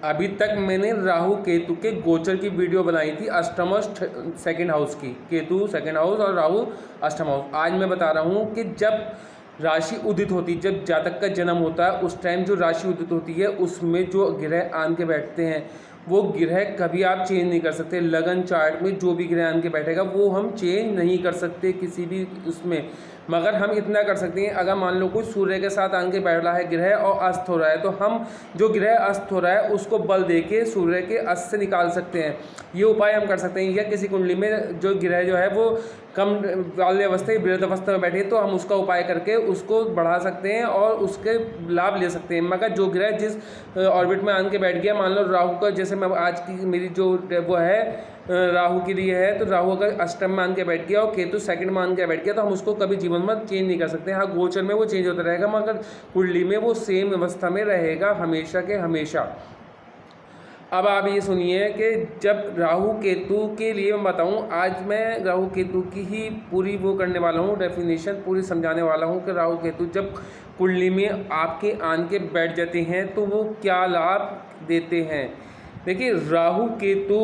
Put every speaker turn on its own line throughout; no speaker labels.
अभी तक मैंने राहु केतु के गोचर की वीडियो बनाई थी, अष्टम और सेकंड हाउस की, केतु सेकंड हाउस और राहु अष्टम हाउस। आज मैं बता रहा हूँ कि जब राशि उदित होती, जब जातक का जन्म होता है उस टाइम जो राशि उदित होती है उसमें जो ग्रह आन के बैठते हैं वो ग्रह कभी आप चेंज नहीं कर सकते। लगन चार्ट में जो भी ग्रह आन के बैठेगा वो हम चेंज नहीं कर सकते किसी भी उसमें, मगर हम इतना कर सकते हैं, अगर मान लो कोई सूर्य के साथ आन के बैठ रहा है ग्रह और अस्त हो रहा है तो हम जो ग्रह अस्त हो रहा है उसको बल दे के सूर्य के अस्त से निकाल सकते हैं। ये उपाय हम कर सकते हैं। या किसी कुंडली में जो ग्रह जो है वो कम बाल्य अवस्था या वृद्ध अवस्था में बैठे तो हम उसका उपाय करके उसको बढ़ा सकते हैं और उसके लाभ ले सकते हैं। मगर जो ग्रह जिस ऑर्बिट में आन के बैठ गया, मान लो राहु का, जैसे मैं आज की मेरी जो वो है राहु के लिए है, तो राहु अगर अष्टम में आन के बैठ गया और केतु सेकंड में आन के बैठ गया तो हम उसको कभी जीवन में चेंज नहीं कर सकते। हाँ, गोचर में वो चेंज होता रहेगा मगर कुंडली में वो सेम अवस्था में रहेगा हमेशा के हमेशा। अब आप ये सुनिए कि जब राहु केतु के लिए मैं बताऊं, आज मैं राहु केतु की ही पूरी वो करने वाला हूं, डेफिनेशन पूरी समझाने वाला हूं कि राहु केतु जब कुंडली में आपके आन के बैठ जाते हैं तो वो क्या लाभ देते हैं। देखिए, राहु केतु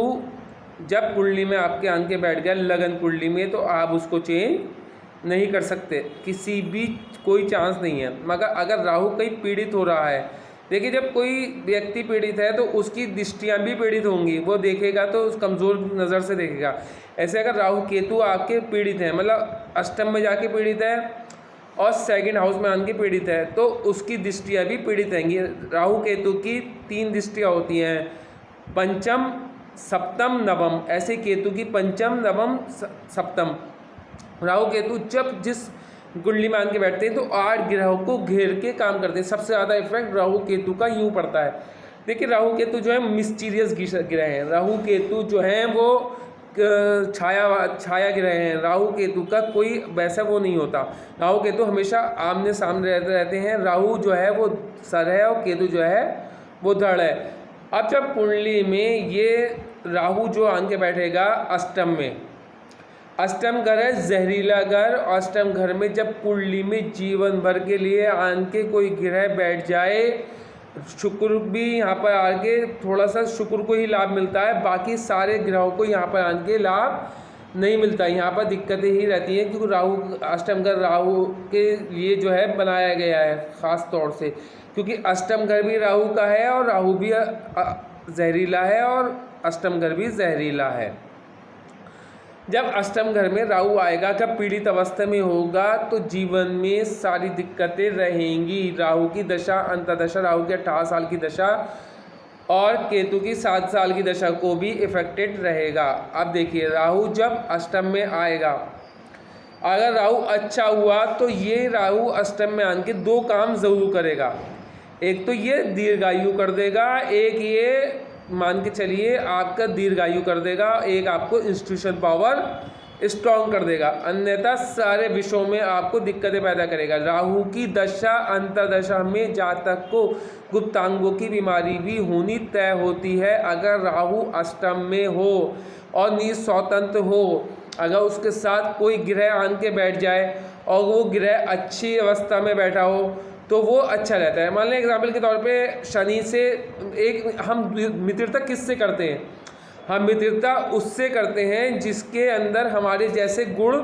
जब कुंडली में आपके आन के बैठ गया लगन कुंडली में तो आप उसको चेंज नहीं कर सकते, किसी भी कोई चांस नहीं है। मगर अगर राहु कहीं पीड़ित हो रहा है, देखिए जब कोई व्यक्ति पीड़ित है तो उसकी दृष्टियां भी पीड़ित होंगी, वो देखेगा तो उस कमज़ोर नज़र से देखेगा। ऐसे अगर राहु केतु आपके पीड़ित हैं, मतलब अष्टम में जाके पीड़ित है और सेकंड हाउस में आके पीड़ित है तो उसकी दृष्टियां भी पीड़ित रहेंगी। राहु केतु की 3 दृष्टियाँ होती हैं, पंचम सप्तम नवम। ऐसे केतु की पंचम नवम सप्तम। राहु केतु जब जिस कुंडली में आन के बैठते हैं तो 8 ग्रहों को घेर के काम करते हैं। सबसे ज़्यादा इफेक्ट राहु केतु का यूँ पड़ता है। देखिए, राहु केतु जो है मिस्टीरियस ग्रह हैं। राहु केतु जो हैं वो छाया ग्रह हैं। राहु केतु का कोई वैसा वो नहीं होता। राहु केतु हमेशा आमने सामने रहते हैं। राहु जो है वो सर है और केतु जो है वो धड़ है। अब जब कुंडली में ये राहु जो आन के बैठेगा अष्टम में, अष्टम घर है जहरीला घर। अष्टम घर में जब कुंडली में जीवन भर के लिए आन के कोई ग्रह बैठ जाए, शुक्र भी यहाँ पर आके थोड़ा सा शुक्र को ही लाभ मिलता है, बाकी सारे ग्रहों को यहाँ पर आन के लाभ नहीं मिलता। यहाँ पर दिक्कतें ही रहती हैं क्योंकि राहु अष्टम घर राहु के लिए जो है बनाया गया है ख़ास तौर से, क्योंकि अष्टम घर भी राहु का है और राहु भी जहरीला है और अष्टम घर भी जहरीला है। जब अष्टम घर में राहु आएगा, जब पीड़ित अवस्था में होगा तो जीवन में सारी दिक्कतें रहेंगी। राहु की दशा अंतदशा, राहु की 18 साल की दशा और केतु की 7 साल की दशा को भी इफेक्टेड रहेगा। अब देखिए, राहु जब अष्टम में आएगा, अगर राहु अच्छा हुआ तो ये राहु अष्टम में आके 2 काम ज़रूर करेगा। एक तो ये दीर्घायु कर देगा, एक ये मान के चलिए आपका दीर्घायु कर देगा, एक आपको इंस्टीट्यूशन पावर स्ट्रॉन्ग कर देगा, अन्यथा सारे विषयों में आपको दिक्कतें पैदा करेगा। राहु की दशा अंतर्दशा में जातक को गुप्तांगों की बीमारी भी होनी तय होती है। अगर राहु अष्टम में हो और निस्वतंत्र हो, अगर उसके साथ कोई ग्रह आन के बैठ जाए और वो ग्रह अच्छी अवस्था में बैठा हो तो वो अच्छा रहता है। मान लें एग्जाम्पल के तौर पे शनि से एक हम मित्रता किससे करते हैं? हम मित्रता उससे करते हैं जिसके अंदर हमारे जैसे गुण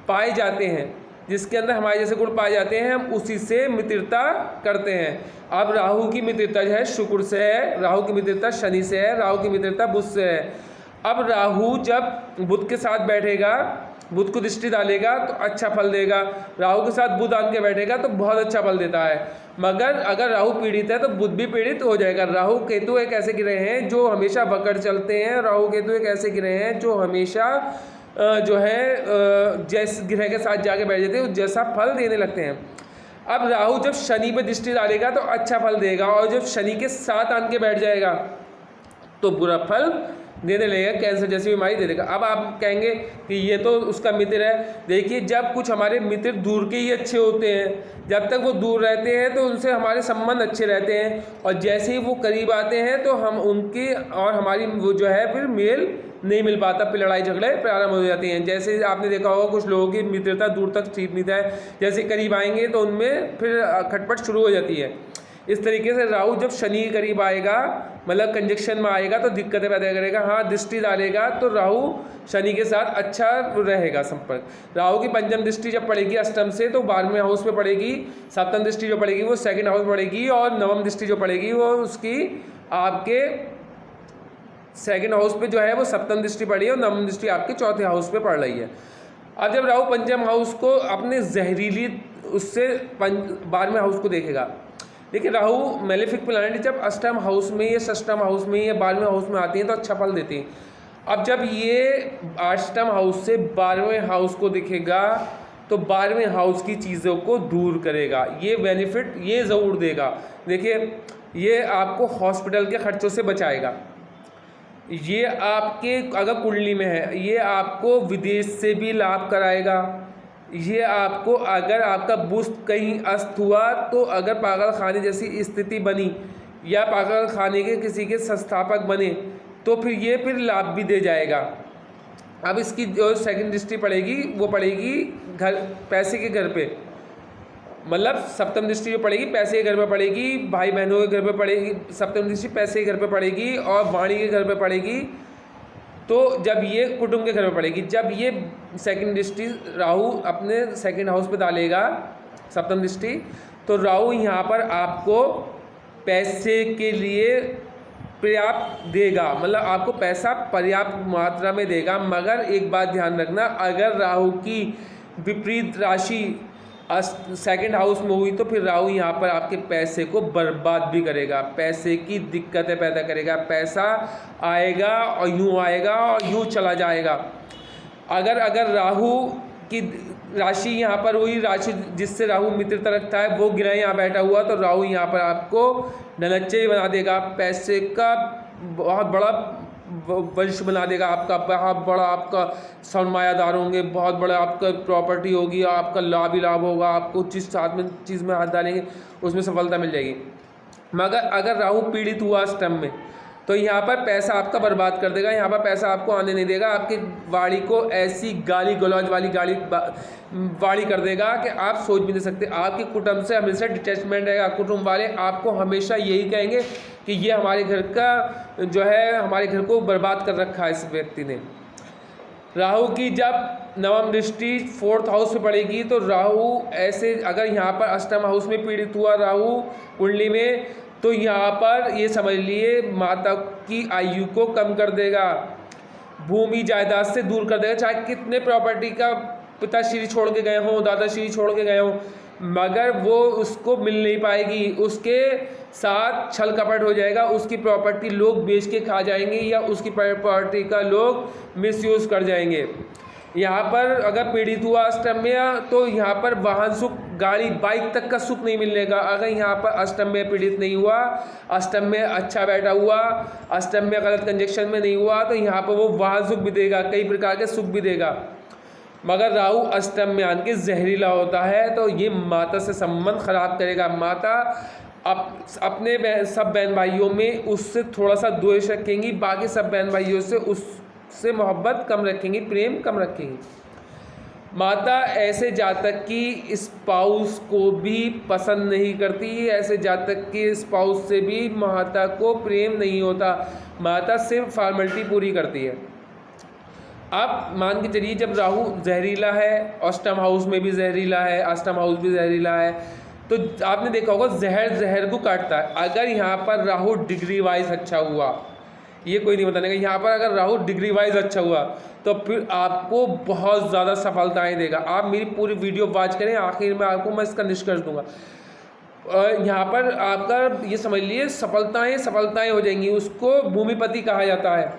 पाए जाते हैं, जिसके अंदर हमारे जैसे गुण पाए जाते हैं हम उसी से मित्रता करते हैं। अब राहु की मित्रता जो है शुक्र से है, राहु की मित्रता शनि से है, राहु की मित्रता बुध से है। अब राहु जब बुध के साथ बैठेगा, बुध को दृष्टि डालेगा तो अच्छा फल देगा। राहु के साथ बुध आन के बैठेगा तो बहुत अच्छा फल देता है। मगर अगर राहु पीड़ित है तो बुध भी पीड़ित हो जाएगा। राहु केतु एक ऐसे ग्रह हैं जो हमेशा बकड़ चलते हैं। राहु केतु एक ऐसे ग्रह हैं जो हमेशा जो है जिस ग्रह के साथ जाके बैठ जाते हैं जैसा फल देने लगते हैं। अब राहु जब शनि पे दृष्टि डालेगा तो अच्छा फल देगा, और जब शनि के साथ आन के बैठ जाएगा तो बुरा फल देने लगेगा, कैंसर जैसी बीमारी दे देगा। अब आप कहेंगे कि ये तो उसका मित्र है। देखिए, जब कुछ हमारे मित्र दूर के ही अच्छे होते हैं, जब तक वो दूर रहते हैं तो उनसे हमारे संबंध अच्छे रहते हैं, और जैसे ही वो करीब आते हैं तो हम उनकी और हमारी वो जो है फिर मेल नहीं मिल पाता, फिर लड़ाई झगड़े प्रारंभ हो जाती हैं। जैसे आपने देखा होगा कुछ लोगों की मित्रता दूर तक सीमित है, जैसे करीब आएंगे तो उनमें फिर खटपट शुरू हो जाती है। इस तरीके से राहु जब शनि के करीब आएगा, मतलब कंजक्शन में आएगा, तो दिक्कतें पैदा करेगा। हाँ, दृष्टि डालेगा तो राहु शनि के साथ अच्छा रहेगा संपर्क। राहु की पंचम दृष्टि जब पड़ेगी अष्टम से, तो 12वें हाउस में पड़ेगी। सप्तम दृष्टि जो पड़ेगी वो सेकंड हाउस पड़ेगी, और नवम दृष्टि जो पड़ेगी वो उसकी आपके सेकंड हाउस पे जो है वो सप्तम दृष्टि पड़ी है, और नवम दृष्टि आपके चौथे हाउस पे पड़ रही है। अब जब राहु पंचम हाउस को अपने जहरीली उससे 12वें हाउस को देखेगा। देखिए, राहु मेलेफिक प्लैनेट जब अष्टम हाउस में या षष्टम हाउस में या 12वें हाउस में आती हैं तो अच्छा फल देती हैं। अब जब ये अष्टम हाउस से 12वें हाउस को दिखेगा तो 12वें हाउस की चीज़ों को दूर करेगा, ये बेनिफिट ये ज़रूर देगा। देखिए, ये आपको हॉस्पिटल के खर्चों से बचाएगा, ये आपके अगर कुंडली में है ये आपको विदेश से भी लाभ कराएगा, ये आपको अगर आपका बुस्त कहीं अस्त हुआ तो अगर पागल खाने जैसी स्थिति बनी या पागल खाने के किसी के संस्थापक बने तो फिर लाभ भी दे जाएगा। अब इसकी जो सेकंड दृष्टि पड़ेगी वो पड़ेगी घर पैसे के घर पे, मतलब सप्तम दृष्टि जो पड़ेगी पैसे के घर पे पड़ेगी, भाई बहनों के घर पे पड़ेगी। सप्तम दृष्टि पैसे के घर पे पड़ेगी और वाणी के घर पे पड़ेगी। तो जब ये कुटुंब के घर में पड़ेगी, जब ये सेकंड दृष्टि राहु अपने सेकंड हाउस पे डालेगा सप्तम दृष्टि, तो राहु यहाँ पर आपको पैसे के लिए पर्याप्त देगा, मतलब आपको पैसा पर्याप्त मात्रा में देगा। मगर एक बात ध्यान रखना, अगर राहु की विपरीत राशि सेकंड हाउस में हुई तो फिर राहु यहाँ पर आपके पैसे को बर्बाद भी करेगा, पैसे की दिक्कतें पैदा करेगा। पैसा आएगा और यूँ चला जाएगा। अगर राहु की राशि यहाँ पर हुई, राशि जिससे राहु मित्रता रखता है वो ग्रह यहाँ बैठा हुआ, तो राहु यहाँ पर आपको नलच्चे बना देगा, पैसे का बहुत बड़ा वंश बना देगा, आपका बहुत बड़ा आपका सरमायादार होंगे, बहुत बड़ा आपका प्रॉपर्टी होगी, आपका लाभ ही लाभ होगा, आपको जिस साथ में चीज़ में हाथ डालेंगे उसमें सफलता मिल जाएगी। मगर अगर राहु पीड़ित हुआ अष्टम में तो यहाँ पर पैसा आपका बर्बाद कर देगा, यहाँ पर पैसा आपको आने नहीं देगा, आपकी वाणी को ऐसी गाली गलौज वाली वाणी कर देगा कि आप सोच भी नहीं सकते। आपके कुटुंब से हमेशा डिटैचमेंट रहेगा, कुटुंब वाले आपको हमेशा यही कहेंगे कि ये हमारे घर का जो है हमारे घर को बर्बाद कर रखा है इस व्यक्ति ने। राहु की जब नवम दृष्टि फोर्थ हाउस में पड़ेगी तो राहु ऐसे, अगर यहाँ पर अष्टम हाउस में पीड़ित हुआ राहु कुंडली में, तो यहाँ पर ये समझ लिए माता की आयु को कम कर देगा, भूमि जायदाद से दूर कर देगा। चाहे कितने प्रॉपर्टी का पिताश्री छोड़ के गए हों, दादाश्री छोड़ के गए हों, मगर वो उसको मिल नहीं पाएगी, उसके साथ छल कपट हो जाएगा, उसकी प्रॉपर्टी लोग बेच के खा जाएंगे या उसकी प्रॉपर्टी का लोग मिसयूज़ कर जाएंगे। यहाँ पर अगर पीड़ित हुआ अष्टम में तो यहाँ पर वाहन सुख, गाड़ी बाइक तक का सुख नहीं मिलने का। अगर यहाँ पर अष्टम में पीड़ित नहीं हुआ, अष्टम में अच्छा बैठा हुआ, अष्टम में गलत कंजक्शन में नहीं हुआ, तो यहाँ पर वो वाहन सुख भी देगा, कई प्रकार के सुख भी देगा। मगर राहु अष्टम में आके जहरीला होता है तो ये माता से संबंध खराब करेगा। माता अपने सब बहन भाइयों में उससे थोड़ा सा द्वेष रखेंगी, बाकी सब बहन भाइयों से उससे मोहब्बत कम रखेंगी, प्रेम कम रखेंगी। माता ऐसे जातक की स्पाउस को भी पसंद नहीं करती, ऐसे जातक के स्पाउस से भी माता को प्रेम नहीं होता, माता सिर्फ फॉर्मेलिटी पूरी करती है। अब मान के चलिए जब राहु जहरीला है, अष्टम हाउस में भी जहरीला है, अष्टम हाउस भी जहरीला है, तो आपने देखा होगा जहर को काटता है। अगर यहाँ पर राहु डिग्री वाइज अच्छा हुआ, ये कोई नहीं बताने का, यहाँ पर अगर राहु डिग्री वाइज अच्छा हुआ तो फिर आपको बहुत ज़्यादा सफलताएं देगा। आप मेरी पूरी वीडियो वॉच करें, आखिर में आपको मैं इसका निष्कर्ष दूंगा। यहाँ पर आपका ये समझ लिए सफलताएं हो जाएंगी, उसको भूमिपति कहा जाता है।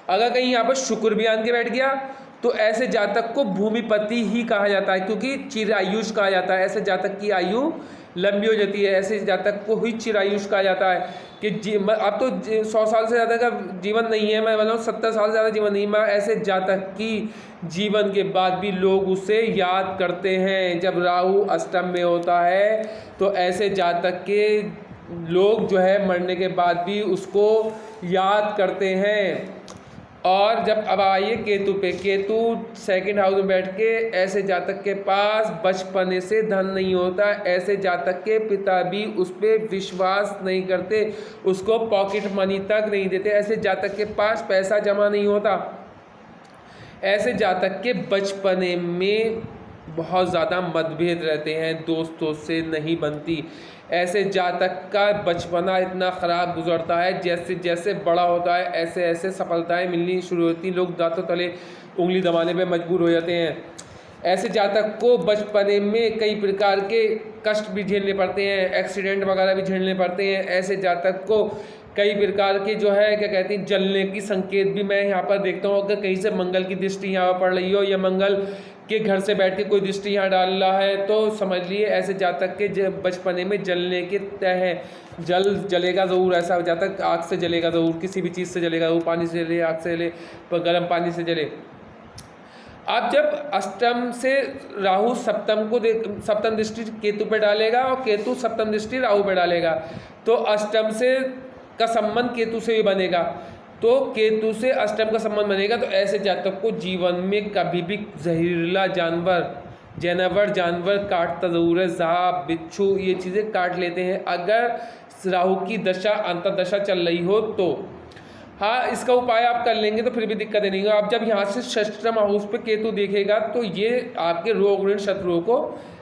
अगर कहीं यहाँ पर शुक्र भी आन के बैठ गया तो ऐसे जातक को भूमिपति ही कहा जाता है, क्योंकि चिरायुष कहा जाता है। ऐसे जातक की आयु लंबी हो जाती है, ऐसे जातक को ही चिरायुष कहा जाता है कि अब तो 100 साल से ज़्यादा का जीवन नहीं है, मैं बताऊँ 70 साल से ज़्यादा जीवन नहीं, मैं ऐसे जातक की जीवन के बाद भी लोग उसे याद करते हैं। जब राहु अष्टम में होता है तो ऐसे जातक के लोग जो है मरने के बाद भी उसको याद करते हैं। और जब अब आइए केतु पे, केतु सेकंड हाउस में बैठ के ऐसे जातक के पास बचपने से धन नहीं होता, ऐसे जातक के पिता भी उस पर विश्वास नहीं करते, उसको पॉकेट मनी तक नहीं देते, ऐसे जातक के पास पैसा जमा नहीं होता, ऐसे जातक के बचपने में बहुत ज़्यादा मतभेद रहते हैं, दोस्तों से नहीं बनती, ऐसे जातक का बचपना इतना ख़राब गुजरता है, जैसे जैसे बड़ा होता है ऐसे ऐसे सफलताएं मिलनी शुरू होती, लोग दांतों तले उंगली दबाने पे मजबूर हो जाते हैं। ऐसे जातक को बचपने में कई प्रकार के कष्ट भी झेलने पड़ते हैं, एक्सीडेंट वगैरह भी झेलने पड़ते हैं, ऐसे जातक को कई प्रकार के जो है क्या कहते हैं जलने की संकेत भी मैं यहाँ पर देखता हूँ। अगर कहीं से मंगल की दृष्टि यहाँ पर पड़ रही हो या मंगल के घर से बैठ के कोई दृष्टि यहाँ डाल रहा है तो समझ लिए ऐसे जातक के बचपने में जलने के तय है, जलेगा ज़रूर, ऐसा जातक आग से जलेगा ज़रूर, किसी भी चीज़ से जलेगा, वो पानी से जले, आग से जले, गर्म पानी से जले। अब जब अष्टम से राहु सप्तम को सप्तम दृष्टि केतु पे डालेगा और केतु सप्तम दृष्टि राहु पे डालेगा तो अष्टम से का संबंध केतु से ही बनेगा, तो केतु से अष्टम का संबंध बनेगा तो ऐसे जातक को जीवन में कभी भी जहरीला जानवर काटता ज़रूर है, सांप बिच्छू ये चीज़ें काट लेते हैं अगर राहु की दशा अंतर्दशा चल रही हो तो। हाँ, इसका उपाय आप कर लेंगे तो फिर भी दिक्कत नहीं होगा। आप जब यहाँ से षष्ठम हाउस पे केतु देखेगा तो ये आपके रोग ऋण शत्रुओं को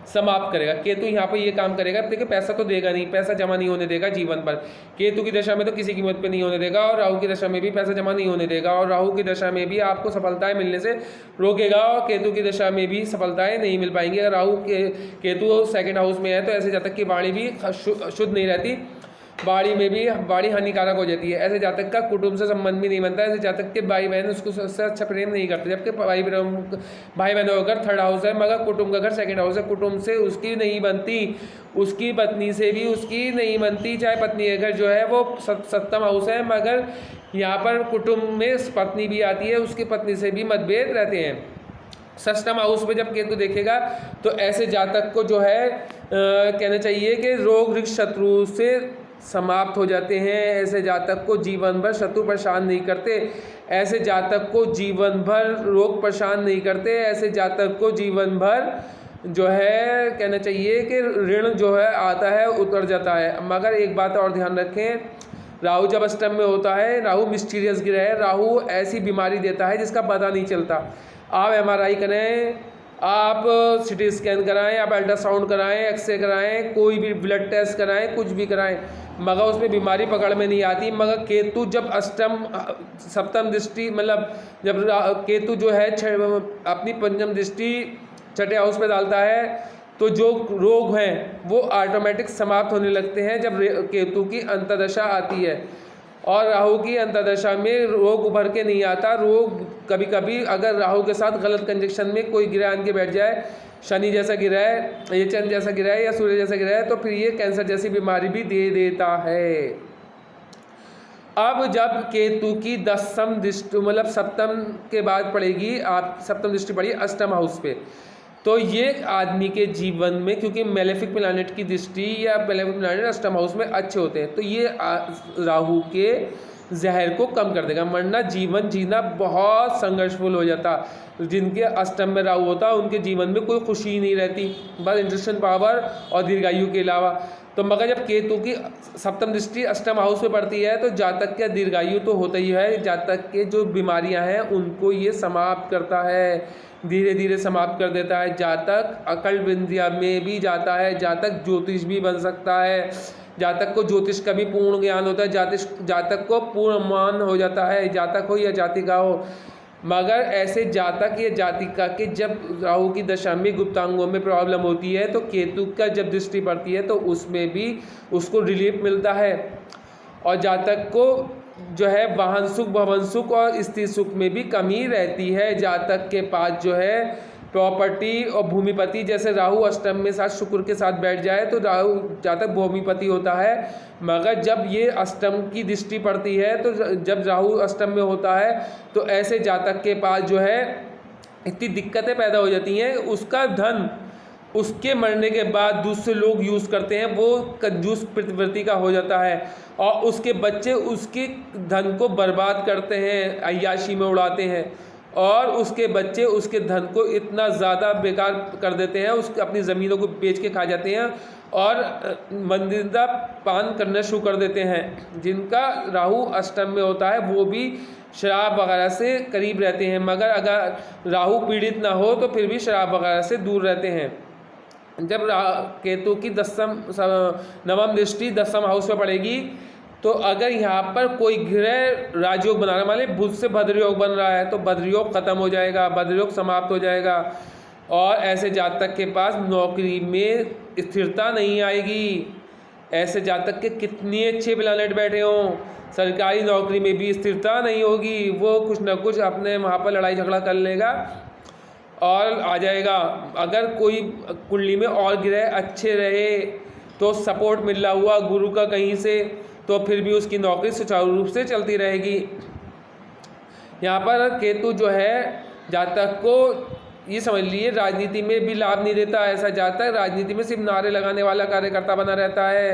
समाप्त करेगा। केतु यहाँ पे ये काम करेगा, देखिए पैसा तो देगा नहीं, पैसा जमा नहीं होने देगा जीवन पर, केतु की दशा में तो किसी कीमत पे नहीं होने देगा, और राहु की दशा में भी पैसा जमा नहीं होने देगा, और राहु की दशा में भी आपको सफलताएं मिलने से रोकेगा, और केतु की दशा में भी सफलताएं नहीं मिल पाएंगी। अगर राहु केतु सेकेंड हाउस में है तो ऐसे जातक की वाणी भी शुद्ध नहीं रहती, वाणी हानिकारक हो जाती है। ऐसे जातक का कुटुंब से संबंध भी नहीं बनता, ऐसे जातक के भाई बहन उसको उससे अच्छा प्रेम नहीं करते, जबकि भाई बहनों का घर थर्ड हाउस है मगर कुटुंब का घर सेकंड हाउस है, कुटुंब से उसकी नहीं बनती, उसकी पत्नी से भी उसकी नहीं बनती, चाहे पत्नी का घर जो है वो सप्तम हाउस है मगर यहाँ पर कुटुंब में पत्नी भी आती है, उसकी पत्नी से भी मतभेद रहते हैं। षष्ठम हाउस में जब केतु देखेगा तो ऐसे जातक को जो है कहना चाहिए कि रोग ऋण शत्रु से समाप्त हो जाते हैं, ऐसे जातक को जीवन भर शत्रु परेशान नहीं करते, ऐसे जातक को जीवन भर रोग परेशान नहीं करते, ऐसे जातक को जीवन भर जो है कहना चाहिए कि ऋण जो है आता है उतर जाता है। मगर एक बात और ध्यान रखें, राहु जब अष्टम में होता है, राहु मिस्टीरियस ग्रह है, राहु ऐसी बीमारी देता है जिसका पता नहीं चलता। आप MRI करें, आप CT स्कैन कराएं, आप अल्ट्रासाउंड कराएं, एक्सरे कराएं, कोई भी ब्लड टेस्ट कराएं, कुछ भी कराएं, मगर उसमें बीमारी पकड़ में नहीं आती। मगर केतु जब सप्तम दृष्टि मतलब जब केतु जो है अपनी पंचम दृष्टि छठे हाउस पे डालता है तो जो रोग हैं वो ऑटोमेटिक समाप्त होने लगते हैं जब केतु की अंतर्दशा आती है। और राहु की अंतर्दशा में रोग उभर के नहीं आता। रोग कभी कभी अगर राहु के साथ गलत कंजक्शन में कोई ग्रह आन के बैठ जाए, शनि जैसा ग्रह है, ये चंद्र जैसा ग्रह है या सूर्य जैसा ग्रह है, तो फिर ये कैंसर जैसी बीमारी भी दे देता है। अब जब केतु की दसम दृष्टि मतलब सप्तम के बाद पड़ेगी, आप सप्तम दृष्टि पड़ी अष्टम हाउस पे, तो ये आदमी के जीवन में, क्योंकि मेलेफिक प्लैनेट की दृष्टि या मेलेफिक प्लैनेट अष्टम हाउस में अच्छे होते हैं, तो ये राहु के जहर को कम कर देगा, वरना जीवन जीना बहुत संघर्षफुल हो जाता। जिनके अष्टम में राहु होता उनके जीवन में कोई खुशी नहीं रहती, बस इंटरेक्शन पावर और दीर्घायु के अलावा। तो मगर जब केतु की सप्तम दृष्टि अष्टम हाउस में पड़ती है तो जातक का दीर्घायु तो होता ही है, जातक के जो बीमारियां हैं उनको ये समाप्त करता है, धीरे धीरे समाप्त कर देता है। जातक अकल विद्या में भी जाता है, जातक ज्योतिष भी बन सकता है, जातक को ज्योतिष का भी पूर्ण ज्ञान होता है, जातक को पूर्ण मान हो जाता है, जातक हो या जातिका हो। मगर ऐसे जातक या जातिका के जब राहु की दशा में गुप्तांगों में प्रॉब्लम होती है तो केतु का जब दृष्टि पड़ती है तो उसमें भी उसको रिलीफ मिलता है। और जातक को जो है वाहन सुख, भवन सुख और स्त्री सुख में भी कमी रहती है। जातक के पास जो है प्रॉपर्टी और भूमिपति, जैसे राहु अष्टम में साथ शुक्र के साथ बैठ जाए तो राहु जातक भूमिपति होता है, मगर जब ये अष्टम की दृष्टि पड़ती है तो जब राहु अष्टम में होता है तो ऐसे जातक के पास जो है इतनी दिक्कतें पैदा हो जाती हैं, उसका धन उसके मरने के बाद दूसरे लोग यूज़ करते हैं, वो कंजूस प्रवृत्ति का हो जाता है और उसके बच्चे उसके धन को बर्बाद करते हैं, अय्याशी में उड़ाते हैं और उसके बच्चे उसके धन को इतना ज़्यादा बेकार कर देते हैं, उसके अपनी ज़मीनों को बेच के खा जाते हैं और मंदिदा पान करना शुरू कर देते हैं। जिनका राहु अष्टम में होता है वो भी शराब वगैरह से करीब रहते हैं, मगर अगर राहु पीड़ित ना हो तो फिर भी शराब वगैरह से दूर रहते हैं। जब केतु की नवम दृष्टि 10वें हाउस में पड़ेगी तो अगर यहाँ पर कोई ग्रह राजयोग बनाने वाले बुध से भद्रयोग बन रहा है तो भद्रयोग खत्म हो जाएगा, भद्रयोग समाप्त हो जाएगा और ऐसे जातक के पास नौकरी में स्थिरता नहीं आएगी। ऐसे जातक के कितने अच्छे प्लैनेट बैठे हों, सरकारी नौकरी में भी स्थिरता नहीं होगी, वो कुछ ना कुछ अपने वहाँ पर लड़ाई झगड़ा कर लेगा और आ जाएगा। अगर कोई कुंडली में और ग्रह अच्छे रहे तो सपोर्ट मिल रहा हुआ गुरु का कहीं से, तो फिर भी उसकी नौकरी सुचारू रूप से चलती रहेगी। यहाँ पर केतु जो है जातक को ये समझ लिए राजनीति में भी लाभ नहीं देता। ऐसा जातक राजनीति में सिर्फ नारे लगाने वाला कार्यकर्ता बना रहता है,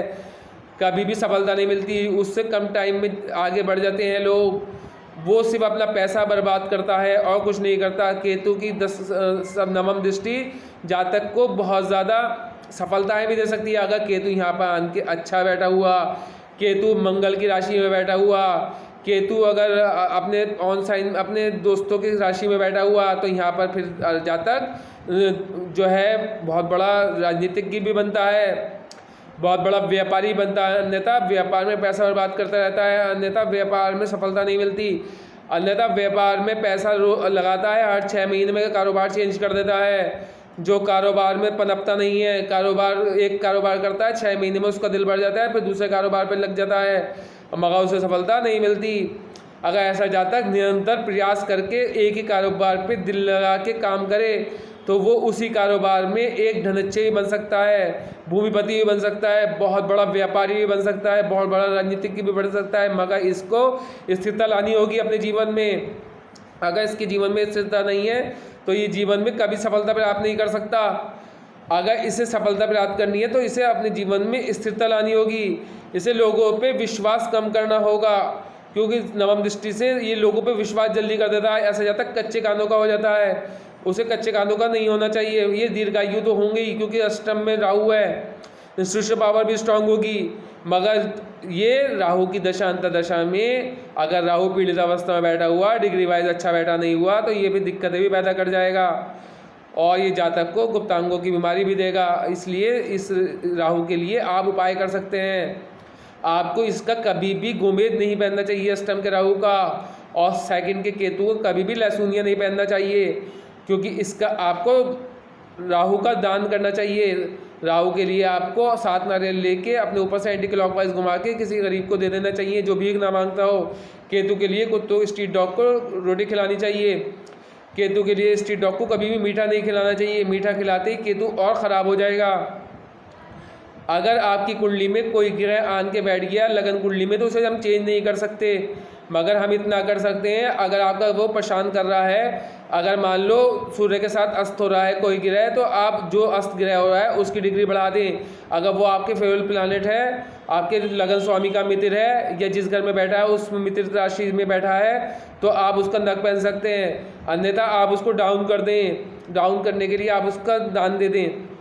कभी भी सफलता नहीं मिलती, उससे कम टाइम में आगे बढ़ जाते हैं लोग, वो सिर्फ अपना पैसा बर्बाद करता है और कुछ नहीं करता। केतु की 9वीं दृष्टि जातक को बहुत ज़्यादा सफलताएं भी दे सकती है। अगर केतु यहाँ पर आन के अच्छा बैठा हुआ, केतु मंगल की राशि में बैठा हुआ, केतु अगर अपने ऑन साइन अपने दोस्तों की राशि में बैठा हुआ तो यहाँ पर फिर जातक जो है बहुत बड़ा राजनीतिज्ञ भी बनता है, बहुत बड़ा व्यापारी बनता है। अन्यथा व्यापार में पैसा बर्बाद करता रहता है, अन्यथा व्यापार में सफलता नहीं मिलती, अन्यथा व्यापार में पैसा लगाता है, हर 6 महीने में कारोबार चेंज कर देता है, जो कारोबार में पनपता नहीं है। एक कारोबार करता है, 6 महीने में उसका दिल भर जाता है, फिर दूसरे कारोबार पर लग जाता है मगर उसे सफलता नहीं मिलती। अगर ऐसा जातक निरंतर प्रयास करके एक ही कारोबार पे दिल लगा के काम करे तो वो उसी कारोबार में एक धनच्छे भी बन सकता है, भूमिपति भी बन सकता है, बहुत बड़ा व्यापारी भी बन सकता है, बहुत बड़ा राजनीतिज्ञ भी बन सकता है, मगर इसको स्थिरता लानी होगी अपने जीवन में। अगर इसके जीवन में स्थिरता नहीं है तो ये जीवन में कभी सफलता प्राप्त नहीं कर सकता। अगर इसे सफलता प्राप्त करनी है तो इसे अपने जीवन में स्थिरता लानी होगी, इसे लोगों पे विश्वास कम करना होगा, क्योंकि नवम दृष्टि से ये लोगों पे विश्वास जल्दी कर देता है। ऐसा जाता कच्चे कानों का हो जाता है, उसे कच्चे कानों का नहीं होना चाहिए। ये दीर्घायु तो होंगे ही क्योंकि अष्टम में राहु है, इंस्टीट्यूशन पावर भी स्ट्रांग होगी, मगर ये राहु की दशा अंतर्दशा में अगर राहु पीड़ित अवस्था में बैठा हुआ, डिग्री वाइज अच्छा बैठा नहीं हुआ तो ये भी दिक्कतें भी पैदा कर जाएगा और ये जातक को गुप्तांगों की बीमारी भी देगा। इसलिए इस राहु के लिए आप उपाय कर सकते हैं। आपको इसका कभी भी गोमेद नहीं पहनना चाहिए अष्टम के राहु का, और सेकंड के केतु को कभी भी लहसुनिया नहीं पहनना चाहिए, क्योंकि इसका आपको राहु का दान करना चाहिए। राहु के लिए आपको 7 नारियल लेके अपने ऊपर से एंटी क्लॉकवाइज घुमा के किसी गरीब को दे देना चाहिए जो भीख ना मांगता हो। केतु के लिए कुत्तों स्ट्रीट डॉग को रोटी खिलानी चाहिए। केतु के लिए स्ट्रीट डॉग को कभी भी मीठा नहीं खिलाना चाहिए, मीठा खिलाते ही केतु और ख़राब हो जाएगा। अगर आपकी कुंडली में कोई ग्रह आन के बैठ गया लगन कुंडली में तो उसे हम चेंज नहीं कर सकते, मगर हम इतना कर सकते हैं अगर आपका वो परेशान कर रहा है, अगर मान लो सूर्य के साथ अस्त हो रहा है कोई ग्रह, तो आप जो अस्त ग्रह हो रहा है उसकी डिग्री बढ़ा दें। अगर वो आपके फेवरेट प्लैनेट है, आपके लगन स्वामी का मित्र है या जिस घर में बैठा है उस मित्र राशि में बैठा है तो आप उसका नग पहन सकते हैं, अन्यथा आप उसको डाउन कर दें। डाउन करने के लिए आप उसका दान दे दें।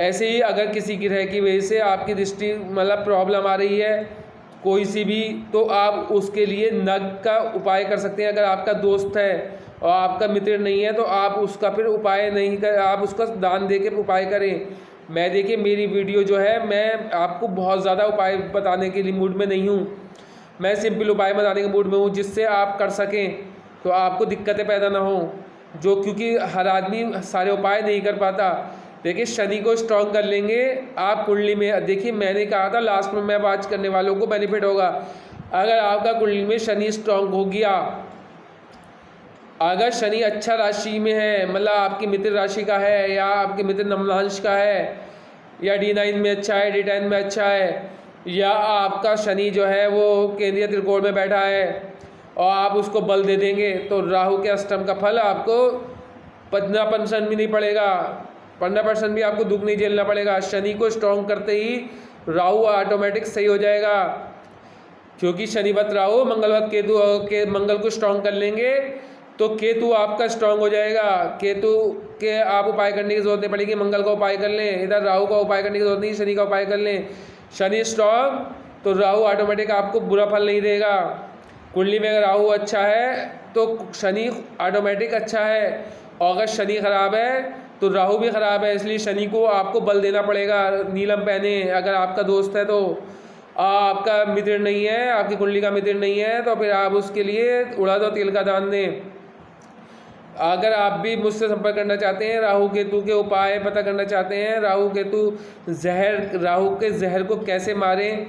ऐसे ही अगर किसी ग्रह की वजह से आपकी दृष्टि मतलब प्रॉब्लम आ रही है कोई सी भी, तो आप उसके लिए नग का उपाय कर सकते हैं। अगर आपका दोस्त है और आपका मित्र नहीं है तो आप उसका फिर उपाय नहीं कर, आप उसका दान दे के उपाय करें। मैं देखिए मेरी वीडियो जो है मैं आपको बहुत ज़्यादा उपाय बताने के लिए मूड में नहीं हूँ, मैं सिंपल उपाय बताने के मूड में हूँ जिससे आप कर सकें तो आपको दिक्कतें पैदा ना हो, जो क्योंकि हर आदमी सारे उपाय नहीं कर पाता। देखिए शनि को स्ट्रॉन्ग कर लेंगे आप कुंडली में। देखिए मैंने कहा था लास्ट में मैं बात करने वालों को बेनिफिट होगा। अगर आपका कुंडली में शनि स्ट्रॉन्ग हो गया, अगर शनि अच्छा राशि में है, मतलब आपकी मित्र राशि का है या आपके मित्र नमलांश का है या D9 में अच्छा है, D10 में अच्छा है, या आपका शनि जो है वो केंद्रीय त्रिकोण में बैठा है और आप उसको बल दे देंगे तो राहु के अष्टम का फल आपको 15% भी नहीं पड़ेगा। 15% भी आपको दुख नहीं झेलना पड़ेगा। शनि को स्ट्रॉन्ग करते ही राहु ऑटोमेटिक सही हो जाएगा, क्योंकि शनिवत राहु मंगलवत केतु के मंगल को स्ट्रॉन्ग कर लेंगे तो केतु आपका स्ट्रॉन्ग हो जाएगा। केतु के आप उपाय करने की जरूरत नहीं पड़ेगी, मंगल का उपाय कर लें, इधर राहु का उपाय करने की जरूरत नहीं, शनि का उपाय कर लें। शनि स्ट्रॉन्ग तो राहु ऑटोमेटिक आपको बुरा फल नहीं देगा। कुंडली में अगर राहु अच्छा है तो शनि ऑटोमेटिक अच्छा है, और अगर शनि खराब है तो राहु भी खराब है। इसलिए शनि को आपको बल देना पड़ेगा। नीलम पहने अगर आपका दोस्त है तो, आपका मित्र नहीं है, आपकी कुंडली का मित्र नहीं है तो फिर आप उसके लिए उड़द और तेल का दान दें। अगर आप भी मुझसे संपर्क करना चाहते हैं, राहु केतु के उपाय पता करना चाहते हैं, राहु के जहर को कैसे मारें,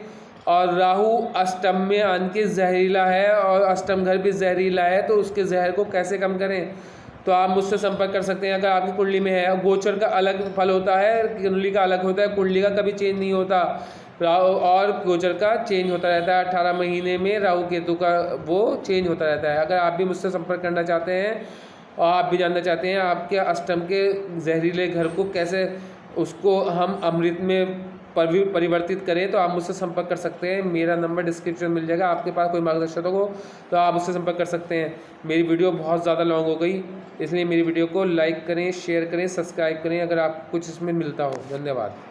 और राहु अष्टम में आन के जहरीला है और अष्टम घर भी जहरीला है तो उसके जहर को कैसे कम करें, तो आप मुझसे संपर्क कर सकते हैं। अगर आपकी कुंडली में है, गोचर का अलग फल होता है, कुंडली का अलग होता है, कुंडली का कभी चेंज नहीं होता, राहु और गोचर का चेंज होता रहता है। 18 महीने में राहु केतु का वो चेंज होता रहता है। अगर आप भी मुझसे संपर्क करना चाहते हैं और आप भी जानना चाहते हैं आपके अष्टम के जहरीले घर को कैसे उसको हम अमृत में परिवर्तित करें, तो आप मुझसे संपर्क कर सकते हैं। मेरा नंबर डिस्क्रिप्शन में मिल जाएगा। आपके पास कोई मार्गदर्शक हो तो आप मुझसे संपर्क कर सकते हैं। मेरी वीडियो बहुत ज़्यादा लॉन्ग हो गई, इसलिए मेरी वीडियो को लाइक करें, शेयर करें, सब्सक्राइब करें अगर आप कुछ इसमें मिलता हो। धन्यवाद।